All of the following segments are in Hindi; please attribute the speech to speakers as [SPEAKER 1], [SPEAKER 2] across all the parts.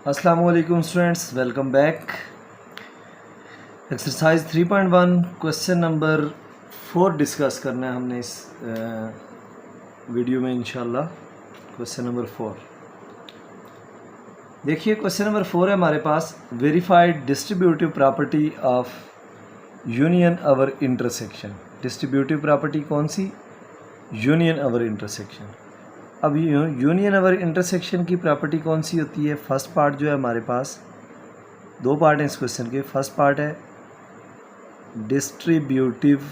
[SPEAKER 1] अस्सलाम वालेकुम students, welcome back. Exercise 3.1 question number 4 discuss करना है हमने इस वीडियो में इंशाल्लाह। क्वेश्चन नंबर 4 देखिए, क्वेश्चन नंबर 4 है हमारे पास। Verified distributive property of union over intersection. Distributive property कौन सी? Union over intersection. अब यूनियन अवर इंटरसेक्शन की प्रॉपर्टी कौन सी होती है? फर्स्ट पार्ट जो है हमारे पास, दो पार्ट हैं इस क्वेश्चन के। फर्स्ट पार्ट है distributive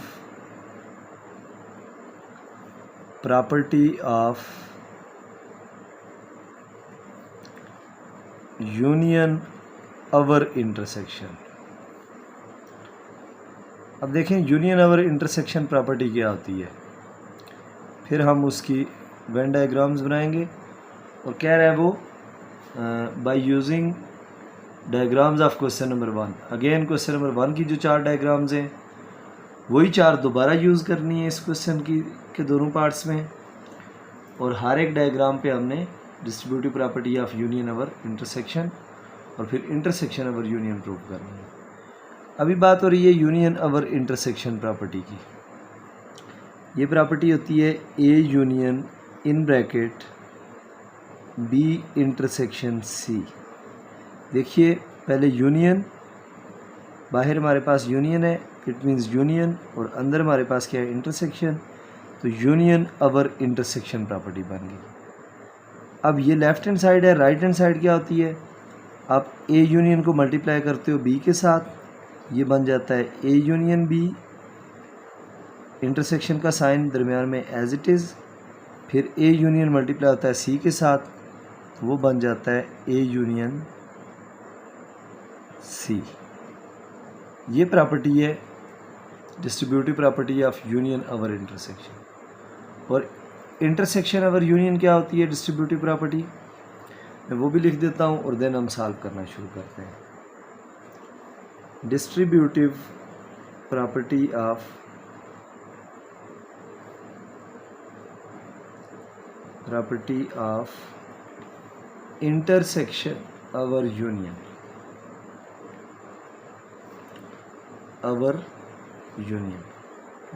[SPEAKER 1] property of union over intersection. अब देखें यूनियन अवर इंटरसेक्शन प्रॉपर्टी क्या होती है, फिर हम उसकी वेन डायग्राम्स बनाएंगे। और कह रहा है वो by using diagrams of question number 1। Again question number 1 की जो 4 डायग्राम्स हैं वही 4 दोबारा यूज़ करनी है इस क्वेश्चन की के दोनों पार्ट्स में। और हर एक डायग्राम पे हमने distributive property of union over intersection और फिर इंटरसेक्शन अवर यूनियन प्रूव करनी है। अभी बात हो रही है यूनियन अवर इंटरसेक्शन प्रॉपर्टी की। ये प्रॉपर्टी होती है A union in bracket B intersection C. देखिए पहले यूनियन, बाहर हमारे पास यूनियन है, इट मीन्स यूनियन, और अंदर हमारे पास क्या है? इंटरसेक्शन। तो यूनियन अवर इंटरसेक्शन प्रॉपर्टी बन गई। अब ये लेफ्ट हैंड साइड है, राइट हैंड साइड क्या होती है? आप ए यूनियन को मल्टीप्लाई करते हो बी के साथ, ये बन जाता है ए यूनियन बी। इंटरसेक्शन का साइन दरमियान में एज इट इज़, फिर ए यूनियन मल्टीप्लाई होता है सी के साथ, वो बन जाता है ए यूनियन सी। ये प्रॉपर्टी है distributive property of union over intersection. और इंटरसेक्शन अवर यूनियन क्या होती है डिस्ट्रीब्यूटिव प्रॉपर्टी, मैं वो भी लिख देता हूँ और देन हम सॉल्व करना शुरू करते हैं। Distributive property of intersection over union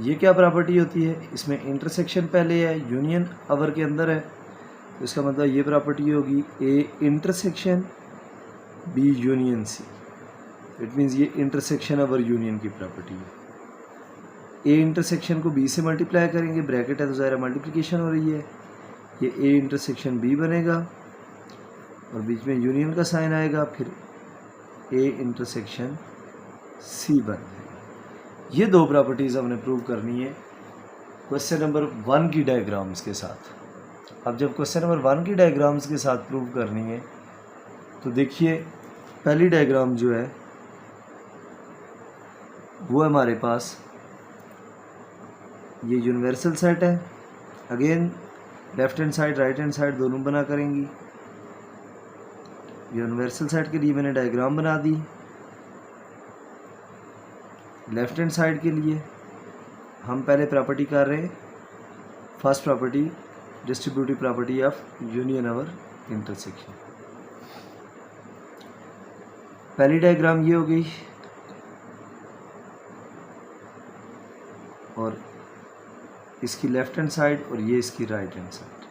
[SPEAKER 1] ये क्या प्रॉपर्टी होती है? इसमें इंटरसेक्शन पहले है, यूनियन अवर के अंदर है, तो इसका मतलब ये प्रॉपर्टी होगी A intersection B union C. It means ये इंटरसेक्शन अवर यूनियन की प्रॉपर्टी है। ए इंटरसेक्शन को बी से मल्टीप्लाई करेंगे, ब्रैकेट है तो ज़ाहिर मल्टीप्लिकेशन हो रही है, ये ए इंटरसेक्शन बी बनेगा और बीच में यूनियन का साइन आएगा, फिर ए इंटरसेक्शन सी बन जाएगा। ये दो प्रॉपर्टीज़ हमने प्रूव करनी है क्वेश्चन नंबर 1 की डायग्राम्स के साथ। अब जब क्वेश्चन नंबर 1 की डायग्राम्स के साथ प्रूव करनी है तो देखिए पहली डायग्राम जो है वो हमारे पास ये यूनिवर्सल सेट है। Again left hand side right hand side दोनों बना करेंगी। यूनिवर्सल सेट के लिए मैंने डायग्राम बना दी। लेफ्ट हैंड साइड के लिए हम पहले प्रॉपर्टी कर रहे हैं, first property distributive property of union over intersection. पहली डायग्राम ये हो गई और इसकी लेफ्ट हैंड साइड और ये इसकी राइट हैंड साइड।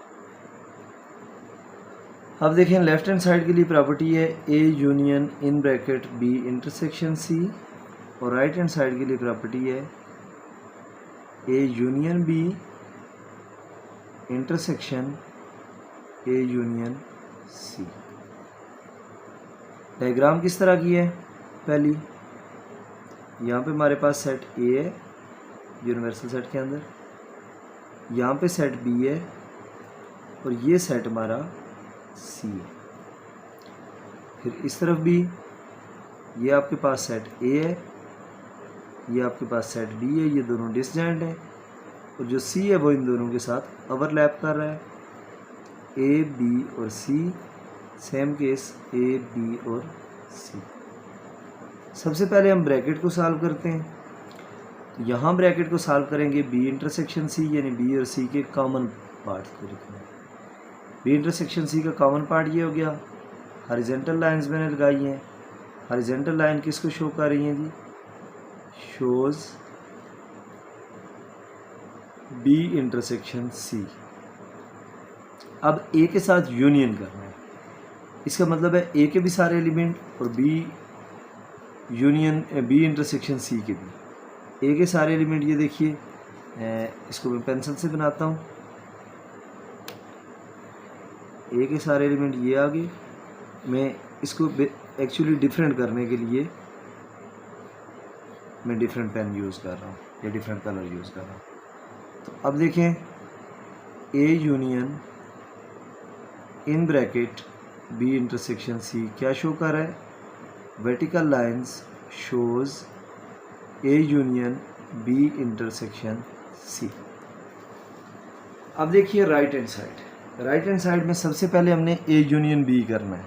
[SPEAKER 1] अब देखें लेफ्ट हैंड साइड के लिए प्रॉपर्टी है A union in bracket B intersection C, और राइट हैंड साइड के लिए प्रॉपर्टी है A union B intersection A union C. Diagram किस तरह की है? पहली यहाँ पे हमारे पास सेट ए है यूनिवर्सल सेट के अंदर, यहाँ पे सेट बी है और ये सेट हमारा सी है। फिर इस तरफ भी ये आपके पास सेट ए है, ये आपके पास सेट बी है, ये दोनों डिसजॉइंट है और जो सी है वो इन दोनों के साथ ओवरलैप कर रहा है। ए बी और सी, सेम केस ए बी और सी। सबसे पहले हम ब्रैकेट को सॉल्व करते हैं। यहाँ ब्रैकेट को सॉल्व करेंगे बी इंटरसेक्शन सी, यानी बी और सी के कॉमन पार्ट को लिखना है। बी इंटरसेक्शन सी का कॉमन पार्ट ये हो गया, हॉरिजॉन्टल लाइंस मैंने लगाई हैं। हॉरिजॉन्टल लाइन किसको शो कर रही हैं जी? Shows B intersection C. अब ए के साथ यूनियन करना है, इसका मतलब है ए के भी सारे एलिमेंट और B union B intersection C के भी। ए के सारे एलिमेंट ये देखिए, इसको मैं पेंसिल से बनाता हूँ। ए के सारे एलिमेंट ये आ गए। मैं इसको एक्चुअली डिफरेंट करने के लिए मैं डिफरेंट पेन यूज़ कर रहा हूँ या डिफरेंट कलर यूज़ कर रहा हूँ। तो अब देखें, A union in bracket B intersection C क्या शो कर रहा है? Vertical lines shows A union B intersection C. अब देखिए right hand side. Right hand side में सबसे पहले हमने ए यूनियन बी करना है,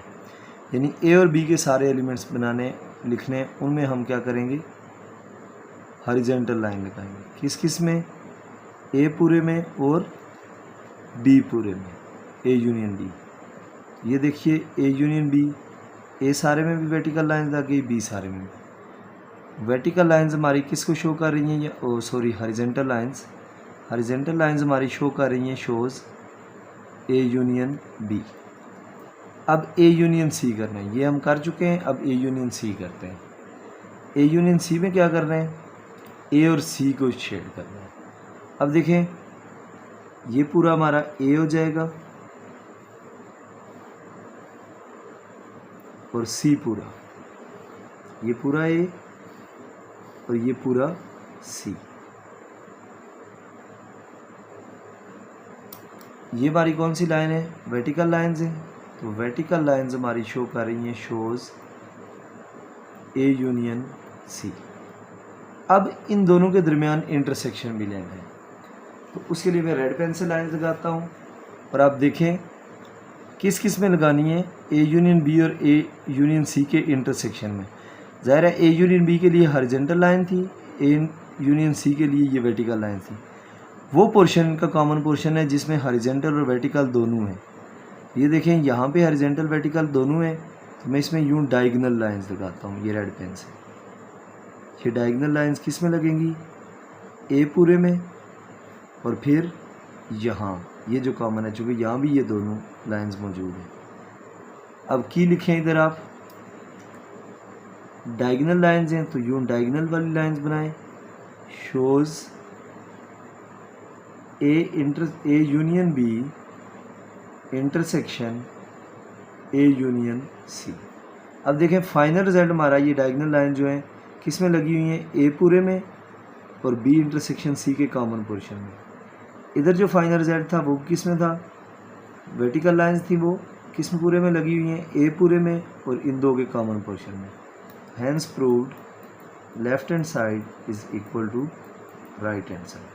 [SPEAKER 1] यानी ए और बी के सारे एलिमेंट्स बनाने लिखने, उनमें हम क्या करेंगे? हॉरिजॉन्टल लाइन लगाएंगे। किस किस में? ए पूरे में और बी पूरे में, ए यूनियन बी। ये देखिए ए यूनियन बी, ए सारे में भी वर्टिकल लाइंस लग गई, बी सारे में भी। वर्टिकल लाइंस हमारी किसको शो कर रही हैं? ये sorry horizontal lines. Horizontal lines हमारी शो कर रही हैं शोज़ ए यूनियन बी। अब ए यूनियन सी करना है, ये हम कर चुके हैं। अब ए यूनियन सी करते हैं। ए यूनियन सी में क्या कर रहे हैं? ए और सी को शेड करना है। अब देखें, ये पूरा हमारा ए हो जाएगा और सी पूरा, ये पूरा ए और ये पूरा सी। ये हमारी कौन सी लाइन है? वर्टिकल लाइंस है। तो वर्टिकल लाइंस हमारी शो कर रही हैं शोज ए यूनियन सी। अब इन दोनों के दरमियान इंटरसेक्शन भी लेना है, तो उसके लिए मैं रेड पेन से लाइन लगाता हूँ। और आप देखें किस किस में लगानी है? ए यूनियन बी और ए यूनियन सी के इंटरसेक्शन में। ज़ाहिर है ए यूनियन बी के लिए हॉरिजॉन्टल लाइन थी, ए यूनियन सी के लिए ये वर्टिकल लाइन थी। वो पोर्शन का कॉमन पोर्शन है जिसमें हॉरिजॉन्टल और वर्टिकल दोनों हैं। ये देखें यहाँ पे हॉरिजॉन्टल वर्टिकल दोनों हैं, तो मैं इसमें यूँ डायगोनल लाइंस लगाता हूँ ये रेड पेन से। ये डायगोनल लाइंस किस में लगेंगी? ए पूरे में और फिर यहाँ ये जो कॉमन है, चूँकि यहाँ भी ये दोनों लाइंस मौजूद हैं। अब की लिखें इधर आप, डायगोनल लाइंस हैं तो यूँ डायगोनल वाली लाइंस बनाएं। Shows A union B intersection A union C. अब देखें फाइनल रिजल्ट हमारा, ये डायगोनल लाइन जो है किस में लगी हुई हैं? ए पूरे में और बी इंटरसेक्शन सी के कॉमन पोर्शन में। इधर जो फाइनल रिजल्ट था वो किस में था? वर्टिकल लाइंस थी, वो किस में पूरे में लगी हुई हैं? ए पूरे में और इन दो के कॉमन पोर्शन में। Hence proved left hand side is equal to right hand side.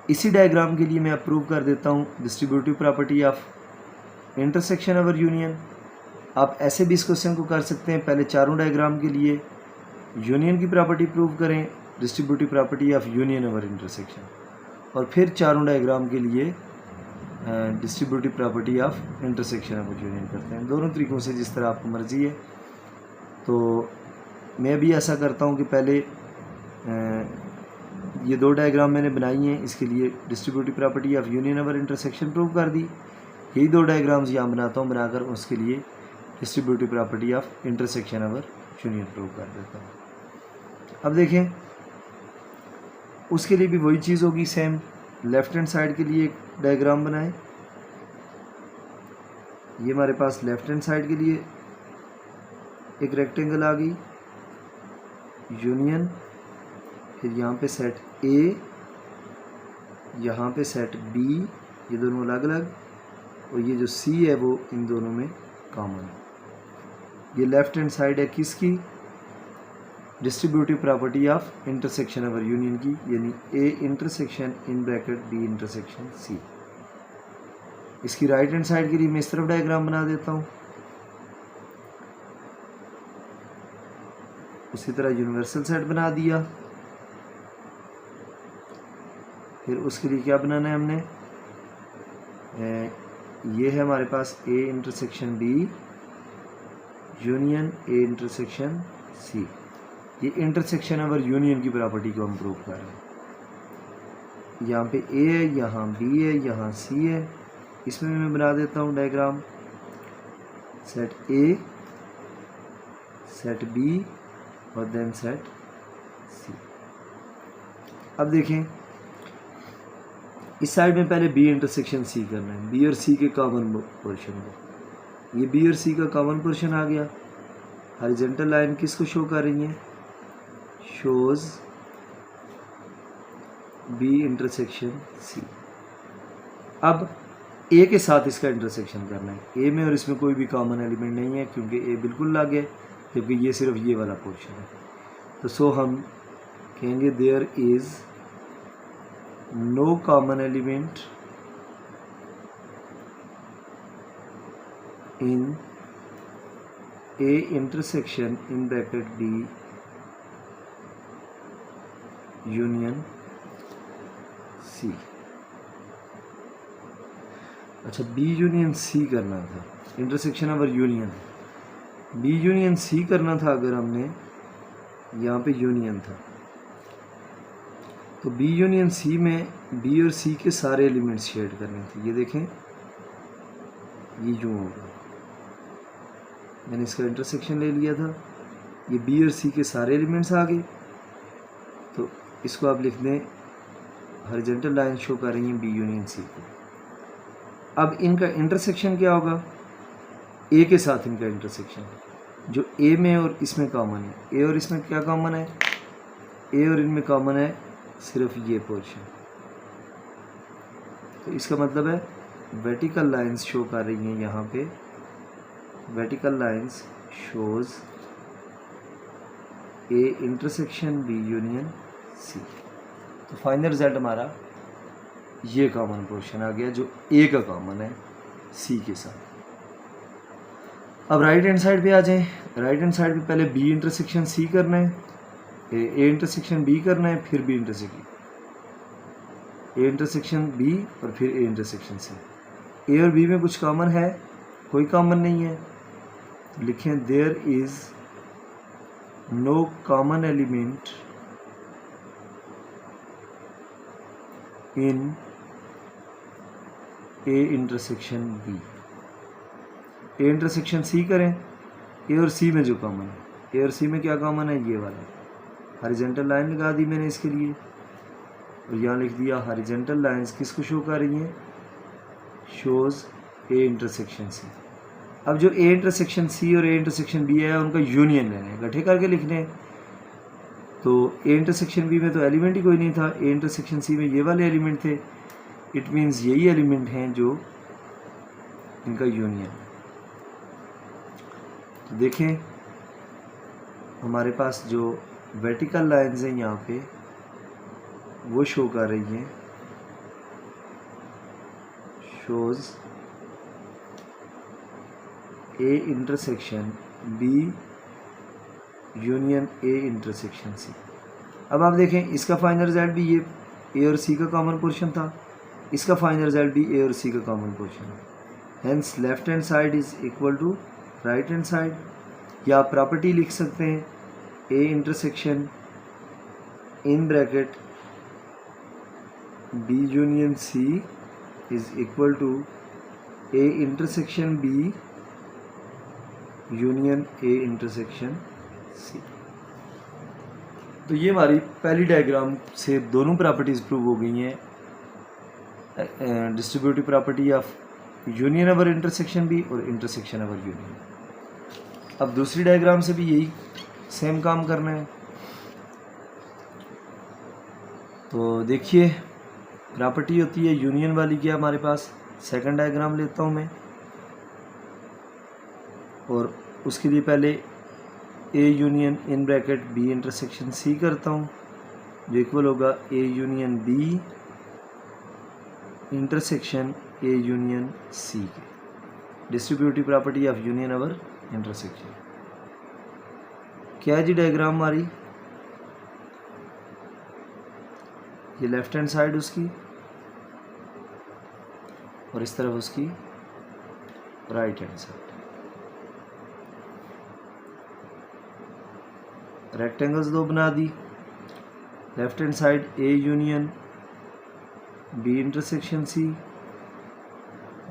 [SPEAKER 1] इसी डायग्राम के लिए मैं अप्रूव कर देता हूँ distributive property of intersection over union. आप ऐसे भी इस क्वेश्चन को कर सकते हैं, पहले चारों डायग्राम के लिए यूनियन की प्रॉपर्टी प्रूव करें, distributive property of union over intersection, और फिर चारों डायग्राम के लिए distributive property of intersection over union करते हैं। दोनों तरीक़ों से जिस तरह आपको मर्ज़ी है। तो मैं भी ऐसा करता हूँ कि पहले ये दो डायग्राम मैंने बनाई हैं, इसके लिए distributive property of union over intersection prove कर दी। यही दो डायग्राम्स यहाँ बनाता हूँ, बनाकर उसके लिए distributive property of intersection over union prove कर देता हूँ। अब देखें, उसके लिए भी वही चीज़ होगी सेम। लेफ्ट हैंड साइड के लिए एक डायग्राम बनाएं। ये हमारे पास लेफ्ट हैंड साइड के लिए एक रेक्टेंगल आ गई, यूनियन, फिर यहाँ पे सेट ए, यहाँ पे सेट बी, ये दोनों अलग अलग, और ये जो सी है वो इन दोनों में कॉमन है। ये लेफ्ट हैंड साइड है किसकी? Distributive property of intersection over union की, यानी A intersection in bracket B intersection C. इसकी राइट हैंड साइड के लिए मैं इस तरफ डायग्राम बना देता हूँ। उसी तरह यूनिवर्सल सेट बना दिया। फिर उसके लिए क्या बनाना है हमने? ये है हमारे पास A intersection B union A intersection C. ये इंटरसेक्शन और यूनियन की प्रॉपर्टी को हम प्रूव कर रहे हैं। यहाँ पे ए है, यहाँ बी है, यहाँ सी है। इसमें मैं बना देता हूँ diagram. Set A, set B और देन सेट सी। अब देखें इस साइड में पहले बी इंटरसेक्शन सी करना है, बी और सी के कॉमन पोर्शन को। ये बी और सी का कॉमन पोर्शन आ गया। हॉरिजॉन्टल लाइन किसको शो कर रही है? Shows B intersection C. अब ए के साथ इसका इंटरसेक्शन करना है। ए में और इसमें कोई भी कॉमन एलिमेंट नहीं है क्योंकि ए बिल्कुल लग है, क्योंकि ये सिर्फ ये वाला पोर्शन है। तो सो हम कहेंगे there is no common element in A intersection in bracket B union C. अच्छा, बी यूनियन सी करना था, इंटरसेक्शन और यूनियन। बी यूनियन सी करना था अगर हमने, यहाँ पे यूनियन था, तो बी यूनियन सी में बी और सी के सारे एलिमेंट्स शेड करने थे। ये देखें, ये यूँ होगा, मैंने इसका इंटरसेक्शन ले लिया था, ये बी और सी के सारे एलिमेंट्स आ गए। तो इसको आप लिख दें, हॉरिजॉन्टल लाइन शो कर रही है बी यूनियन सी को। अब इनका इंटरसेक्शन क्या होगा? ए के साथ इनका इंटरसेक्शन, जो ए में और इसमें कॉमन है। ए और इसमें क्या कॉमन है? ए और इनमें कॉमन है सिर्फ ये पोर्शन। तो इसका मतलब है वर्टिकल लाइंस शो कर रही हैं यहाँ पे, vertical lines shows A intersection B union C. तो फाइनल रिजल्ट हमारा ये कॉमन पोर्शन आ गया जो ए का कॉमन है सी के साथ। अब राइट हैंड साइड पे आ जाएं। राइट हैंड साइड पे पहले बी इंटरसेक्शन सी करना है, ए इंटरसेक्शन बी करना है, फिर B intersection A intersection B और फिर ए इंटरसेक्शन सी। ए और बी में कुछ कॉमन है? कोई कॉमन नहीं है। तो लिखें there is no common element in A intersection B. A intersection C करें, ए और सी में जो कॉमन है, ए और सी में क्या कॉमन है? ये वाला। हॉरिजॉन्टल लाइन लगा दी मैंने इसके लिए, और यहाँ लिख दिया हॉरिजॉन्टल लाइंस किसको शो कर रही हैं? Shows A intersection C. अब जो ए इंटरसेक्शन सी और ए इंटरसेक्शन बी है उनका यूनियन लेना है, इकट्ठे करके लिखने हैं। तो ए इंटरसेक्शन बी में तो एलिमेंट ही कोई नहीं था, ए इंटरसेक्शन सी में ये वाले एलिमेंट थे। इट मीन्स यही एलिमेंट हैं जो इनका यूनियन। तो देखें हमारे पास जो वर्टिकल लाइंस हैं यहाँ पे वो शो कर रही हैं, shows A intersection B union A intersection C. अब आप देखें इसका फाइनल रिजल्ट भी ये ए और सी का कॉमन पोर्शन था, इसका फाइनल रिजल्ट भी ए और सी का कॉमन पोर्शन है। Hence left hand side is equal to right hand side. या आप प्रॉपर्टी लिख सकते हैं A intersection in bracket B union C is equal to A intersection B union A intersection C. तो ये हमारी पहली डायग्राम से दोनों प्रॉपर्टीज प्रूव हो गई हैं, distributive property of union over intersection B और इंटरसेक्शन ओवर यूनियन। अब दूसरी डायग्राम से भी यही सेम काम करना है। तो देखिए प्रॉपर्टी होती है यूनियन वाली, क्या हमारे पास सेकंड डायग्राम लेता हूँ मैं, और उसके लिए पहले A union in bracket B intersection C करता हूँ, जो इक्वल होगा A union B intersection A union C के। Distributive property of union over intersection. क्या है जी डायग्राम हमारी? ये लेफ्ट हैंड साइड उसकी और इस तरफ उसकी राइट हैंड साइड। रेक्टेंगल्स दो बना दी, left hand side A union B intersection C,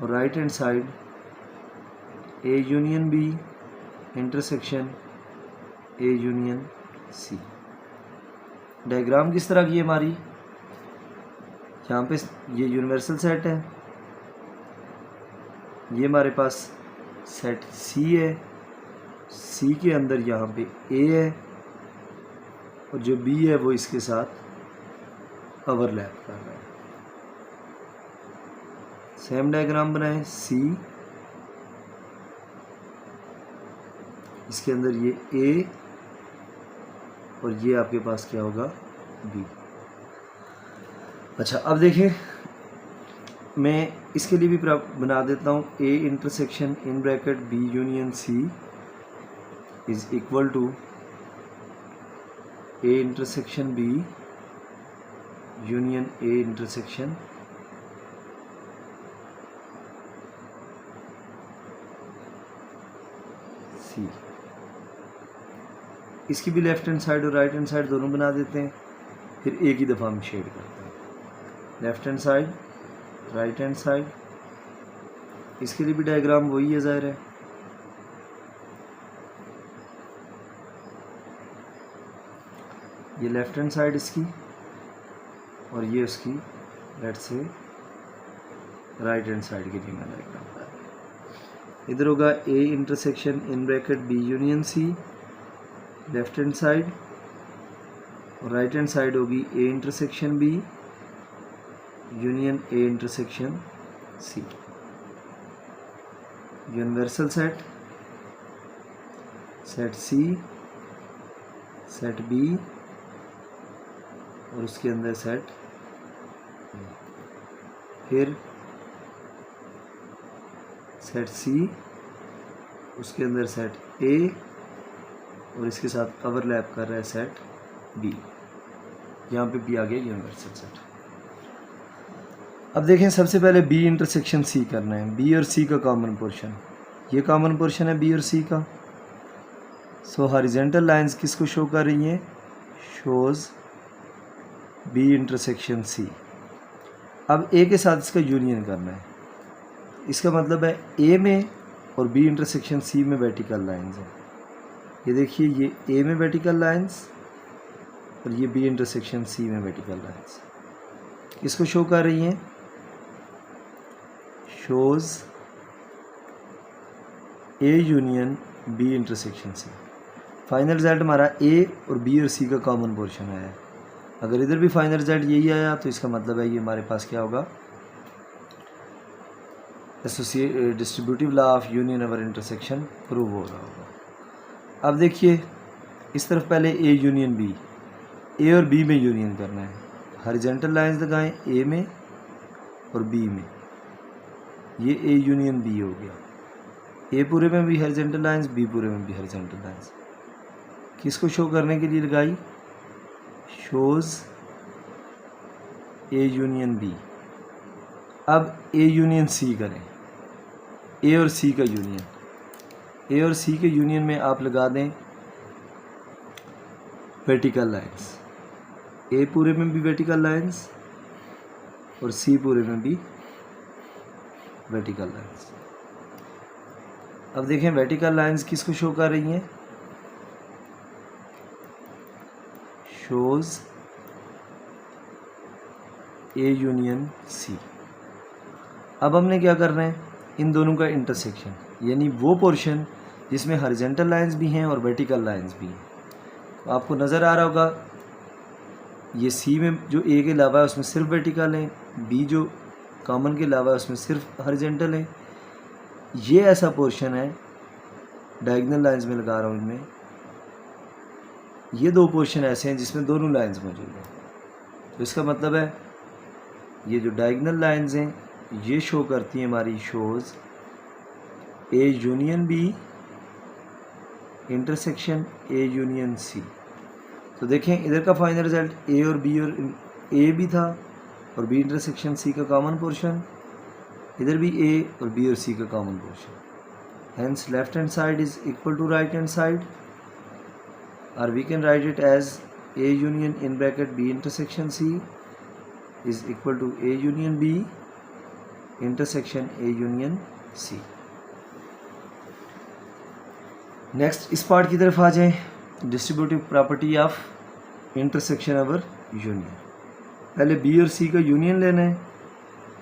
[SPEAKER 1] और right hand side A union B intersection A union C. Diagram किस तरह की है हमारी, यहाँ पे ये यूनिवर्सल सेट है, ये हमारे पास सेट सी है, सी के अंदर यहाँ पे ए है, और जो बी है वो इसके साथ ओवरलैप कर रहा है। सेम डायग्राम बनाएं, सी इसके अंदर ये ए, और ये आपके पास क्या होगा, बी। अच्छा अब देखें, मैं इसके लिए भी बना देता हूँ, A intersection in bracket B union C is equal to A intersection B union A intersection C. इसकी भी लेफ्ट हैंड साइड और राइट हैंड साइड दोनों बना देते हैं, फिर एक ही दफ़ा हम शेड करते हैं। Left hand side right hand side, इसके लिए भी डायग्राम वही है ज़ाहिर है। ये लेफ्ट हैंड साइड इसकी, और ये उसकी let's say right hand side के लिए मैं डायग्राम बता रहा। इधर होगा A intersection in bracket B union C left hand side, और राइट हैंड साइड होगी A intersection B union A intersection C. Universal set, set C, set B, और उसके अंदर सेट, फिर सेट सी, उसके अंदर सेट ए, और इसके साथ ओवरलैप कर रहा है सेट बी। यहाँ पे भी आ गया यूनिवर्सल सेट। अब देखें, सबसे पहले बी इंटरसेक्शन सी करना है, बी और सी का कॉमन पोर्शन, ये कॉमन पोर्शन है बी और सी का। सो हॉरिजॉन्टल लाइंस किसको शो कर रही हैं, शोज बी इंटरसेक्शन सी। अब ए के साथ इसका यूनियन करना है, इसका मतलब है ए में और बी इंटरसेक्शन सी में वर्टिकल लाइंस हैं। ये देखिए, ये ए में वर्टिकल लाइंस और ये बी इंटरसेक्शन सी में वर्टिकल लाइंस किसको शो कर रही हैं, shows A union B intersection C. Final result हमारा ए और बी और सी का कॉमन पोर्शन आया है। अगर इधर भी फाइनल रिजल्ट यही आया तो इसका मतलब है ये हमारे पास क्या होगा, distributive law of union over intersection prove हो रहा होगा। अब देखिए, इस तरफ पहले ए यूनियन बी, ए और बी में यूनियन करना है। हॉरिजॉन्टल लाइंस लगाएं ए में और बी में, ये ए यूनियन बी हो गया। ए पूरे में भी हॉरिजॉन्टल लाइंस, बी पूरे में भी हॉरिजॉन्टल लाइंस। किसको शो करने के लिए लगाई, शोज ए यूनियन बी। अब ए यूनियन सी करें, ए और सी का यूनियन, ए और सी के यूनियन में आप लगा दें वर्टिकल लाइंस, ए पूरे में भी वर्टिकल लाइंस और सी पूरे में भी वर्टिकल लाइंस। अब देखें, वर्टिकल लाइंस किसको शो कर रही हैं, शोज ए यूनियन सी। अब हमने क्या करना है, इन दोनों का इंटरसेक्शन, यानी वो पोर्शन जिसमें हॉरिजॉन्टल लाइंस भी हैं और वर्टिकल लाइंस भी हैं। तो आपको नज़र आ रहा होगा, ये सी में जो ए के अलावा है उसमें सिर्फ वर्टिकल हैं, बी जो कॉमन के अलावा है उसमें सिर्फ हॉरिजॉन्टल है। ये ऐसा पोर्शन है, डायगोनल लाइंस में लगा रहा हूँ इनमें, ये दो पोर्शन ऐसे हैं जिसमें दोनों लाइंस मौजूद हैं। तो इसका मतलब है ये जो डायगोनल लाइंस हैं ये शो करती हैं हमारी, shows A union B intersection A union C. तो देखें, इधर का फाइनल रिजल्ट ए और बी, और ए भी था और बी इंटरसेक्शन सी का कॉमन पोर्शन, इधर भी ए और बी और सी का common portion. hence left hand side is equal to right hand side, or we can write it as A union in bracket B intersection C is equal to A union B intersection A union C. Next इस पार्ट की तरफ आ जाएं, distributive property of intersection over union. पहले बी और सी का यूनियन लेना है,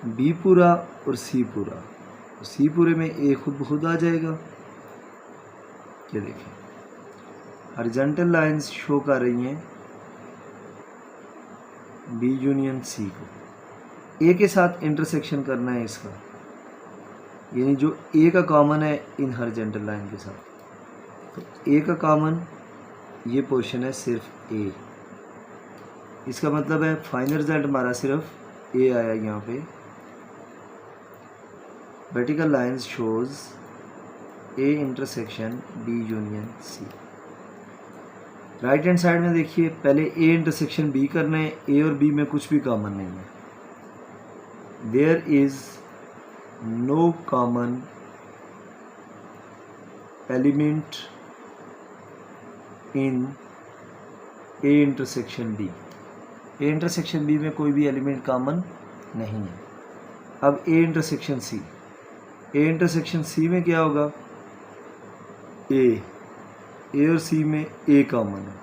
[SPEAKER 1] बी पूरा और सी पूरा, सी पूरे में ए खुद ब खुद आ जाएगा। ये देखें हॉरिजॉन्टल लाइंस शो कर रही हैं बी यूनियन सी को, ए के साथ इंटरसेक्शन करना है इसका, यानी जो ए का कॉमन है इन हॉरिजॉन्टल लाइन के साथ, तो ए का कॉमन ये पोर्शन है सिर्फ ए, इसका मतलब है फाइनल रिजल्ट हमारा सिर्फ ए आया यहाँ पे। Vertical lines shows A intersection B union C. Right hand side में देखिए पहले ए इंटरसेक्शन बी करना है, ए और बी में कुछ भी कॉमन नहीं है, there is no common element in A intersection B, A intersection B में कोई भी एलिमेंट कॉमन नहीं है। अब A intersection C, A intersection C में क्या होगा, ए और सी में ए कॉमन है,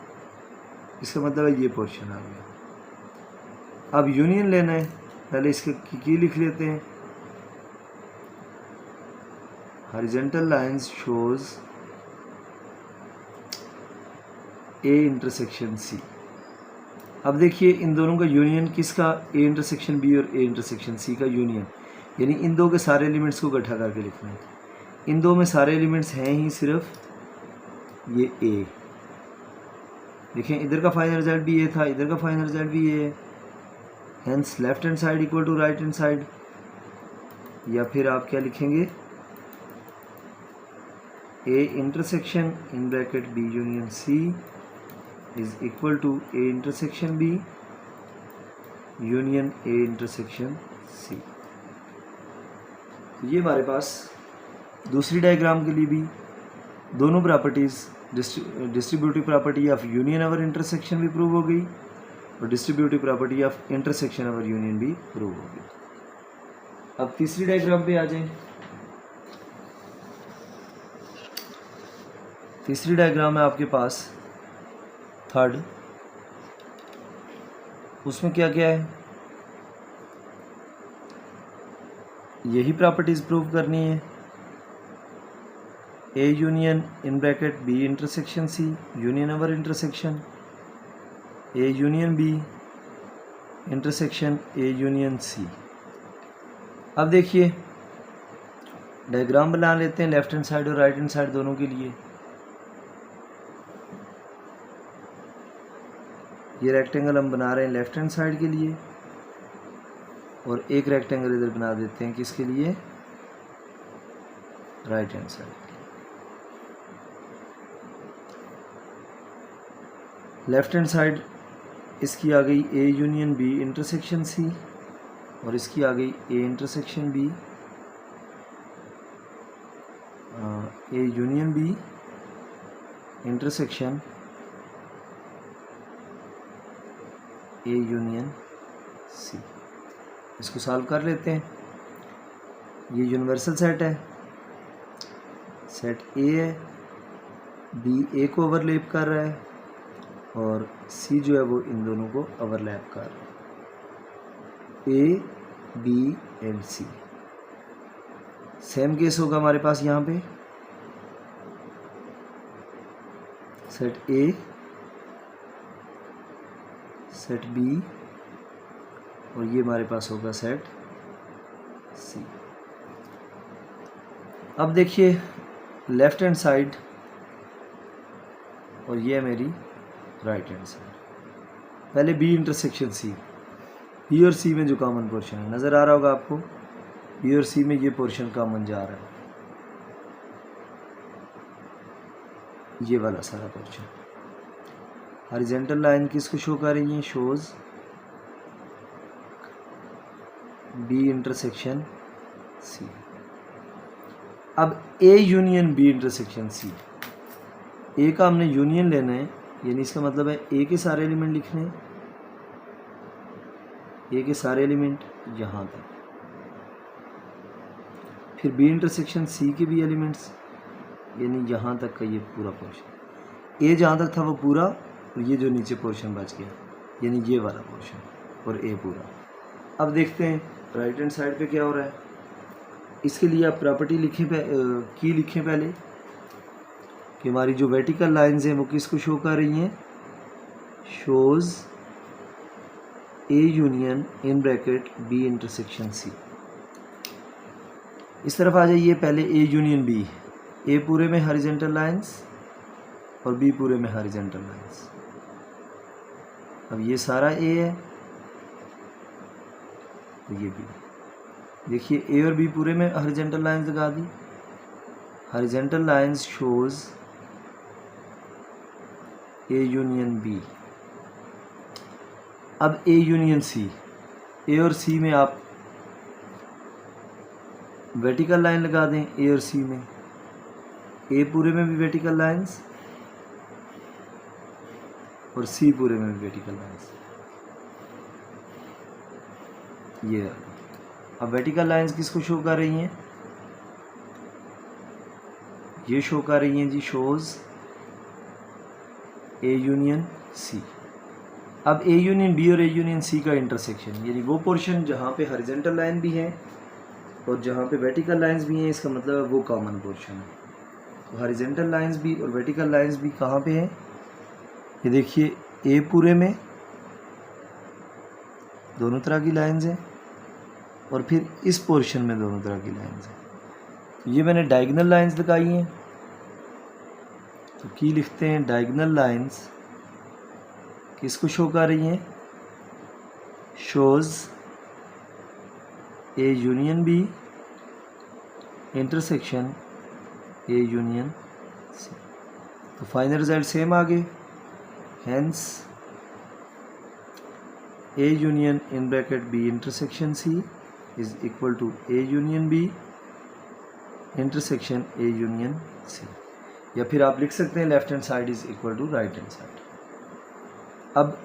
[SPEAKER 1] इसका मतलब है ये पोर्शन आ गया। अब यूनियन लेना है, पहले इसके की लिख लेते हैं, horizontal lines shows A intersection C. अब देखिए इन दोनों का यूनियन किसका, ए इंटरसेक्शन बी और ए इंटरसेक्शन सी का यूनियन, यानी इन दो के सारे एलिमेंट्स को इकट्ठा करके लिखना है। इन दो में सारे एलिमेंट्स हैं ही सिर्फ ये ए, देखें इधर का फाइनल रिजल्ट भी ए था, इधर का फाइनल रिजल्ट भी ए है, hence left hand side equal to right hand side, या फिर आप क्या लिखेंगे, A intersection in bracket B union C is equal to A intersection B union A intersection C. ये हमारे पास दूसरी डायग्राम के लिए भी दोनों properties, distributive property of union over intersection भी प्रूव हो गई और distributive property of intersection over union भी प्रूव हो गई। अब तीसरी डायग्राम पे आ जाएं। तीसरी डायग्राम है आपके पास थर्ड, उसमें क्या क्या है, यही प्रॉपर्टीज प्रूव करनी है, A union in bracket B intersection C union over intersection A union B intersection A union C. अब देखिए डायग्राम बना लेते हैं लेफ्ट हैंड साइड और राइट हैंड साइड दोनों के लिए। ये रेक्टेंगल हम बना रहे हैं लेफ्ट हैंड साइड के लिए और एक रेक्टेंगल इधर बना देते हैं किसके लिए, राइट हैंड साइड के लिए। लेफ्ट हैंड साइड इसकी आ गई A union B intersection C और इसकी आ गई A intersection B, A union B intersection A union C. इसको सॉल्व कर लेते हैं। ये यूनिवर्सल सेट है, सेट ए है, बी ए को ओवरलैप कर रहा है और सी जो है वो इन दोनों को ओवरलैप कर रहा है, A B and C. Same case होगा हमारे पास यहाँ पे, सेट ए, सेट बी और ये हमारे पास होगा सेट सी। अब देखिए लेफ्ट हैंड साइड और ये है मेरी राइट हैंड साइड। पहले बी इंटरसेक्शन सी, बी और सी में जो कॉमन पोर्शन है नज़र आ रहा होगा आपको, बी और सी में ये पोर्शन कॉमन जा रहा है, ये वाला सारा पोर्शन। हॉरिजॉन्टल लाइन किसको शो कर रही है, शोज बी इंटरसेक्शन सी। अब A union B intersection C, A का हमने यूनियन लेना है, यानी इसका मतलब है ए के सारे एलिमेंट लिखने हैं, ए के सारे एलिमेंट यहाँ तक, फिर बी इंटरसेक्शन सी के भी एलिमेंट्स, यानी यहाँ तक का ये पूरा पोर्शन, ए जहाँ तक था वो पूरा, और ये जो नीचे पोर्शन बच गया यानी ये वाला पोर्शन, और ए पूरा। अब देखते हैं राइट हैंड साइड पे क्या हो रहा है। इसके लिए आप प्रॉपर्टी लिखें, की लिखें पहले कि हमारी जो वर्टिकल लाइंस हैं वो किसको शो कर रही हैं, shows A union in bracket B intersection C. इस तरफ आ जाइए, पहले ए यूनियन बी, ए पूरे में हॉरिजॉन्टल लाइंस और बी पूरे में हॉरिजॉन्टल लाइंस। अब ये सारा ए है, तो ये बी, देखिए ए और बी पूरे में हॉरिजॉन्टल लाइंस लगा दी, horizontal lines shows A union B. अब ए यूनियन सी, ए और सी में आप वर्टिकल लाइन लगा दें, ए और सी में, ए पूरे में भी वर्टिकल लाइंस और सी पूरे में भी वर्टिकल लाइंस। ये अब वर्टिकल लाइंस किसको शो कर रही हैं, ये शो कर रही हैं जी, शोज ए यूनियन सी। अब ए यूनियन बी और ए यूनियन सी का इंटरसेक्शन, यानी वो पोर्शन जहाँ पे हॉरिजॉन्टल लाइन भी है और जहाँ पे वर्टिकल लाइंस भी हैं, इसका मतलब है वो कॉमन पोर्शन है। तो हॉरिजॉन्टल लाइंस भी और वर्टिकल लाइंस भी कहाँ पे हैं, ये देखिए ए पूरे में दोनों तरह की लाइंस हैं और फिर इस पोर्शन में दोनों तरह की लाइंस हैं। तो ये मैंने डायगोनल लाइंस लगाई हैं, तो की लिखते हैं डायगोनल लाइंस किसको शो कर रही हैं, shows A union B intersection A union C. तो फाइनल रिजल्ट सेम आ गए, hence A union in bracket B intersection C is equal to A union B intersection A union C, या फिर आप लिख सकते हैं left hand side is equal to right hand side. अब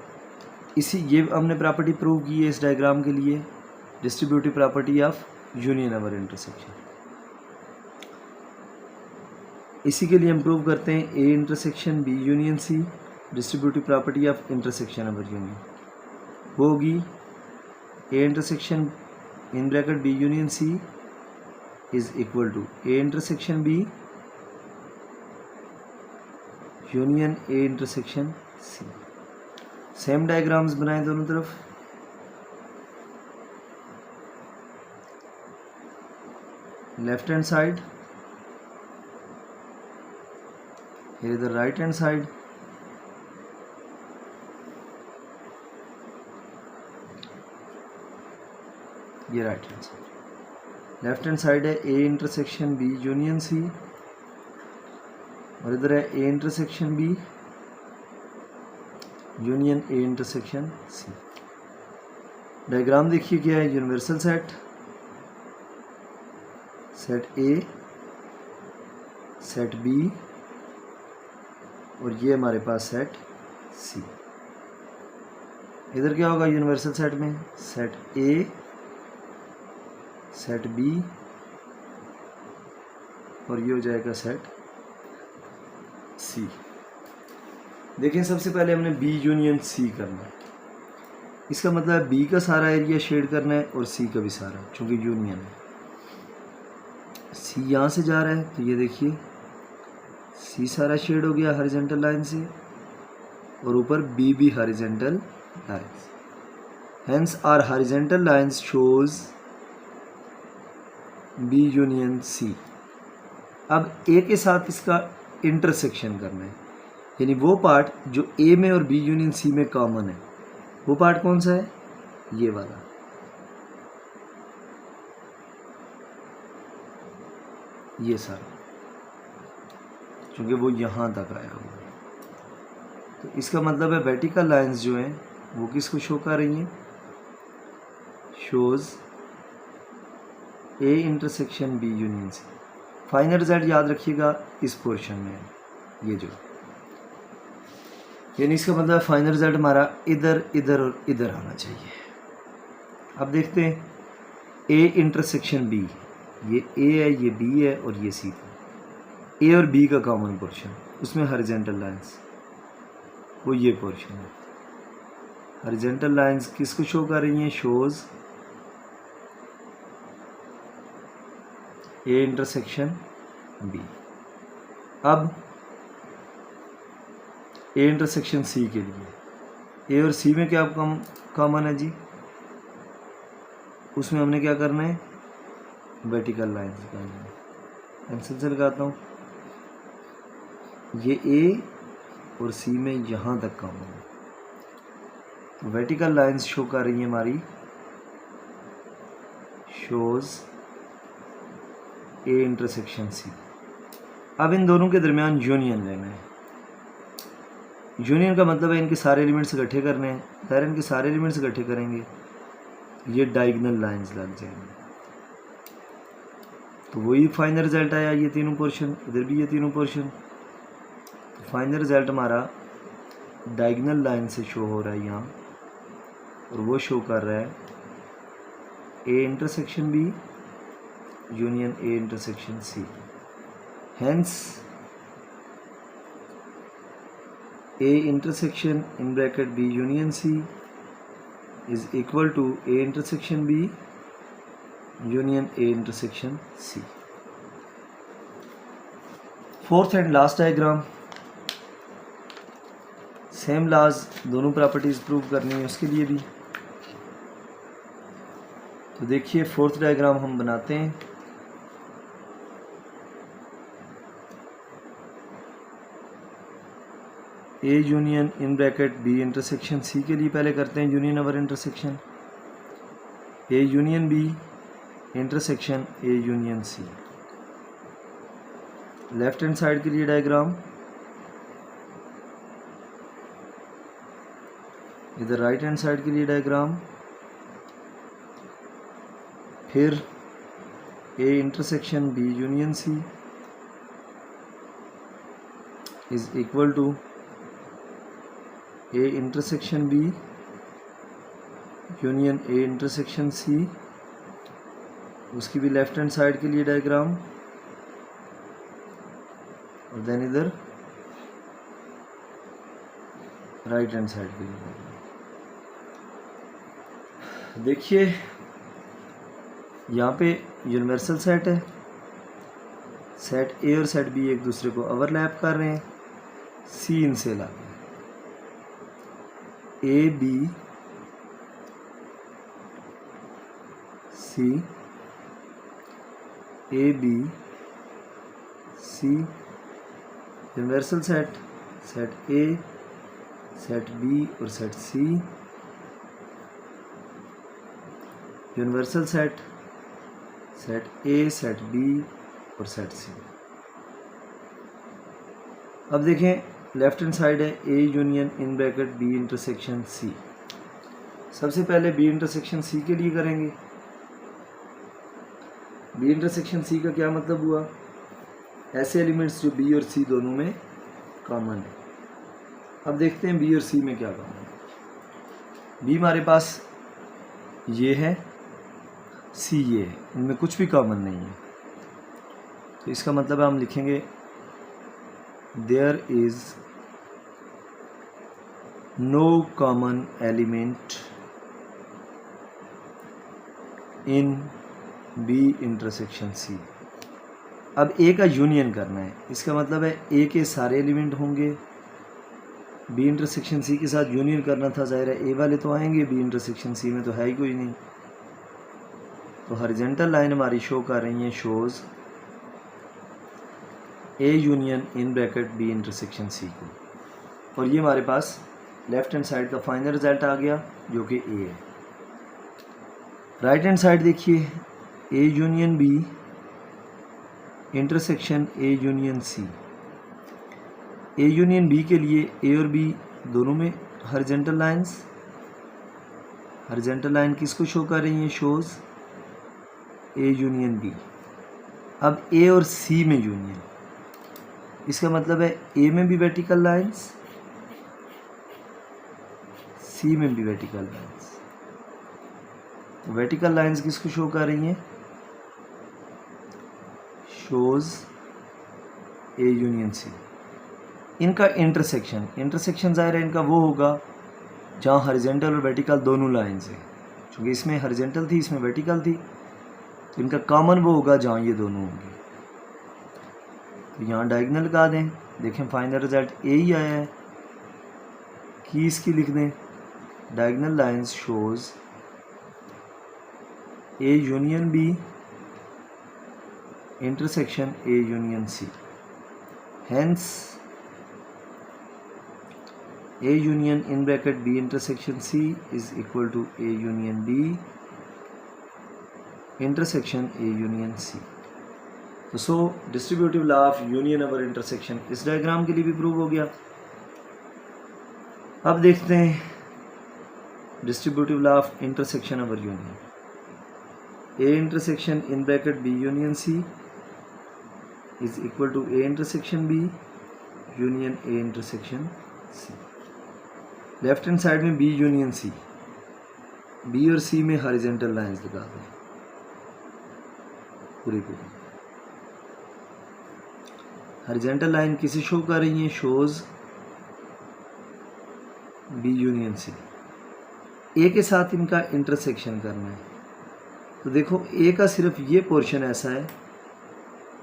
[SPEAKER 1] इसी ये हमने प्रॉपर्टी प्रूव की है इस डायग्राम के लिए, distributive property of union over intersection. इसी के लिए हम प्रूव करते हैं A intersection B union C, distributive property of intersection over union. वो होगी A intersection in bracket B union C is equal to A intersection B union A intersection C. Same diagrams बनाएं दोनों तरफ, left hand side, here is the right hand side, ये right hand side. Left hand side है A intersection B union C और इधर है A intersection B union A intersection C. Diagram देखिए क्या है, universal set, set A, set B और ये हमारे पास सेट सी। इधर क्या होगा यूनिवर्सल सेट में, सेट ए, सेट बी और ये हो जाएगा सेट सी। देखिए सबसे पहले हमने बी यूनियन सी करना है, इसका मतलब बी का सारा एरिया शेड करना है और सी का भी सारा, चूँकि यूनियन है। सी यहाँ से जा रहा है तो ये देखिए सी सारा शेड हो गया हॉरिजॉन्टल लाइन से और ऊपर बी भी horizontal lines, hence are horizontal lines shows B union C. अब ए के साथ इसका इंटरसेक्शन करना है, यानी वो पार्ट जो ए में और बी यूनियन सी में कॉमन है, वो पार्ट कौन सा है, ये वाला। ये सारा क्योंकि वो यहाँ तक आया हुआ है, तो इसका मतलब है वर्टिकल लाइंस जो हैं वो किसको शो कर रही हैं, shows A intersection B union C. Final result याद रखिएगा इस पोर्शन में, ये जो यानी इसका मतलब फाइनल रिजल्ट हमारा इधर इधर और इधर आना चाहिए। अब देखते हैं ए इंटरसेक्शन बी, ये ए है, ये बी है और ये सी था। ए और बी का कॉमन पोर्शन, उसमें हॉरिजॉन्टल लाइंस, वो ये पोर्शन है। हॉरिजॉन्टल लाइंस किसको शो कर रही हैं? Shows A intersection B. अब ए इंटरसेक्शन सी के लिए, ए और सी में क्या कॉमन है जी? उसमें हमने क्या करना है? वर्टिकल लाइंस निकालनी है। पेंसिल से लगाता हूँ, ये ए और सी में यहाँ तक कॉमन है, तो वर्टिकल लाइंस शो कर रही है हमारी, शोज ए इंटरसेक्शन सी। अब इन दोनों के दरमियान यूनियन लेना है। यूनियन का मतलब है इनके सारे एलिमेंट्स इकट्ठे करने हैं। अगर इनके सारे एलिमेंट्स इकट्ठे करेंगे ये डायगोनल लाइंस लग जाएंगे, तो वही फाइनल रिजल्ट आया, ये तीनों पोर्शन, इधर भी ये तीनों पोर्शन। तो फाइनल रिजल्ट हमारा डायगोनल लाइन से शो हो रहा है यहाँ, और वो शो कर रहा है A intersection B union A intersection C. Hence A intersection in bracket B union C is equal to A intersection B union A intersection C. Fourth and last diagram, same लाज, दोनों प्रॉपर्टीज प्रूव करनी है उसके लिए भी। तो देखिए फोर्थ डायग्राम हम बनाते हैं। A union in bracket B intersection C के लिए पहले करते हैं union over intersection. A union B intersection A union C. Left hand side के लिए डायग्राम, इधर राइट हैंड साइड के लिए डायग्राम। फिर A intersection B union C is equal to A intersection B union A intersection C, उसकी भी लेफ्ट हैंड साइड के लिए डायग्राम, और देन इधर राइट हैंड साइड के लिए डायग्राम। देखिए यहाँ पे यूनिवर्सल सेट है, सेट ए और सेट बी एक दूसरे को ओवरलैप कर रहे हैं, सी इनसे ला A B C, A B C, universal set, set A, set B और set C, universal set, set A, set B और सेट सी। अब देखें लेफ्ट हैंड साइड है A union in bracket B intersection C. सबसे पहले बी इंटरसेक्शन सी के लिए करेंगे। बी इंटरसेक्शन सी का क्या मतलब हुआ? ऐसे एलिमेंट्स जो बी और सी दोनों में कॉमन है। अब देखते हैं बी और सी में क्या कॉमन है। बी हमारे पास ये है, सी ये है, इनमें कुछ भी कॉमन नहीं है, तो इसका मतलब हम लिखेंगे there is no common element in B intersection C। अब A का यूनियन करना है, इसका मतलब है A के सारे एलिमेंट होंगे, B इंटरसेक्शन C के साथ यूनियन करना था, जाहिर है A वाले तो आएंगे, B इंटरसेक्शन C में तो है ही कोई नहीं। तो हॉरिजॉन्टल लाइन हमारी शो कर रही है, shows A union in bracket B intersection C को, और ये हमारे पास लेफ्ट हैंड साइड का फाइनल रिजल्ट आ गया जो कि ए है। राइट हैंड साइड देखिए, A union B intersection A union C. A union B के लिए ए और बी दोनों में हॉरिजॉन्टल लाइंस, हॉरिजॉन्टल लाइन किसको शो कर रही है? Shows A union B. अब ए और सी में यूनियन, इसका मतलब है ए में भी वर्टिकल लाइंस, सी में भी वर्टिकल लाइंस। तो वर्टिकल लाइंस किसको शो कर रही हैं? Shows A union C. इनका इंटरसेक्शन ज़ाहिर है इनका वो होगा जहाँ हॉरिजॉन्टल और वर्टिकल दोनों लाइंस हैं। क्योंकि इसमें हॉरिजॉन्टल थी, इसमें वर्टिकल थी, तो इनका कॉमन वो होगा जहाँ ये दोनों होंगे। तो यहाँ डायगोनल लगा दें। देखें फाइनल रिजल्ट ए ही आया है। की इसकी लिख दें, diagonal lines shows A union B intersection A union C. Hence A union in bracket B intersection C is equal to A union B intersection A union C. तो so distributive law of union over intersection इस डायग्राम के लिए भी प्रूव हो गया। अब देखते हैं distributive law of intersection over union. A intersection in bracket B union C is equal to A intersection B union A intersection C। Left hand side में बी यूनियन सी, बी और सी में हॉरिजॉन्टल लाइंस लगा दें पूरी। हॉरिजॉन्टल लाइन किसे शो कर रही है? Shows B union C. A के साथ इनका इंटरसेक्शन करना है। तो देखो ए का सिर्फ ये पोर्शन ऐसा है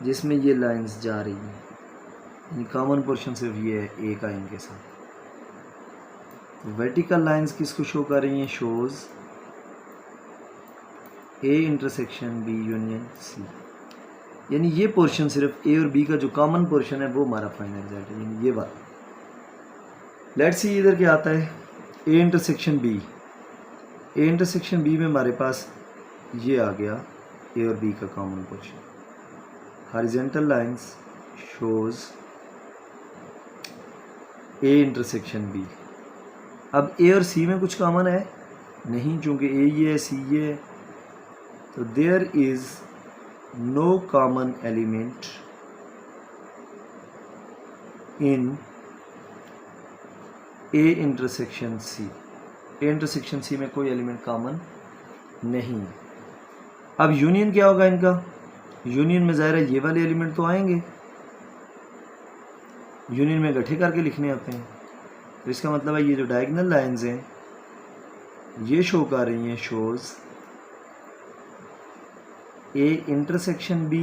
[SPEAKER 1] जिसमें ये लाइंस जा रही हैं, कॉमन पोर्शन सिर्फ ये है ए का इनके साथ। वर्टिकल लाइंस किसको शो कर रही हैं? Shows A intersection B union C. यानी ये पोर्शन सिर्फ ए और बी का जो कॉमन पोर्शन है वो हमारा फाइनल रिजल्ट है, यानी ये बात। लेट्स सी इधर क्या आता है, A intersection B. A intersection B में हमारे पास ये आ गया ए और बी का common portion. Horizontal lines shows A intersection B. अब ए और सी में कुछ कॉमन है नहीं, चूंकि ए ये है सी ये है, तो there is no common element in A intersection C. A intersection C में कोई एलिमेंट कॉमन नहीं। अब यूनियन क्या होगा इनका? यूनियन में ज़ाहिर है ये वाले एलिमेंट तो आएंगे, यूनियन में इकट्ठे करके लिखने आते हैं। तो इसका मतलब है ये जो डायगोनल लाइंस हैं ये शो कर रही हैं shows A intersection B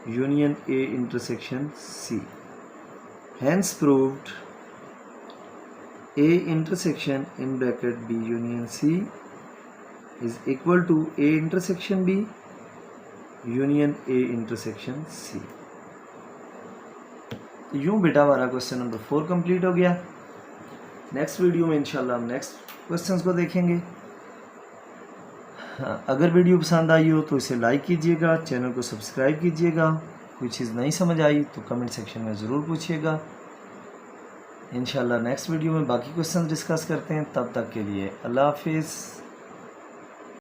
[SPEAKER 1] union A intersection C. Hence proved A intersection in bracket B union C is equal to A intersection B union A intersection C. यूँ बेटा हमारा क्वेश्चन नंबर 4 कंप्लीट हो गया। नेक्स्ट वीडियो में इंशाल्लाह हम नेक्स्ट क्वेश्चंस को देखेंगे। अगर वीडियो पसंद आई हो तो इसे लाइक कीजिएगा, चैनल को सब्सक्राइब कीजिएगा। कोई चीज़ नहीं समझ आई तो कमेंट सेक्शन में ज़रूर पूछिएगा। इंशाल्लाह नेक्स्ट वीडियो में बाकी क्वेश्चंस डिस्कस करते हैं। तब तक के लिए अल्लाह हाफिज़।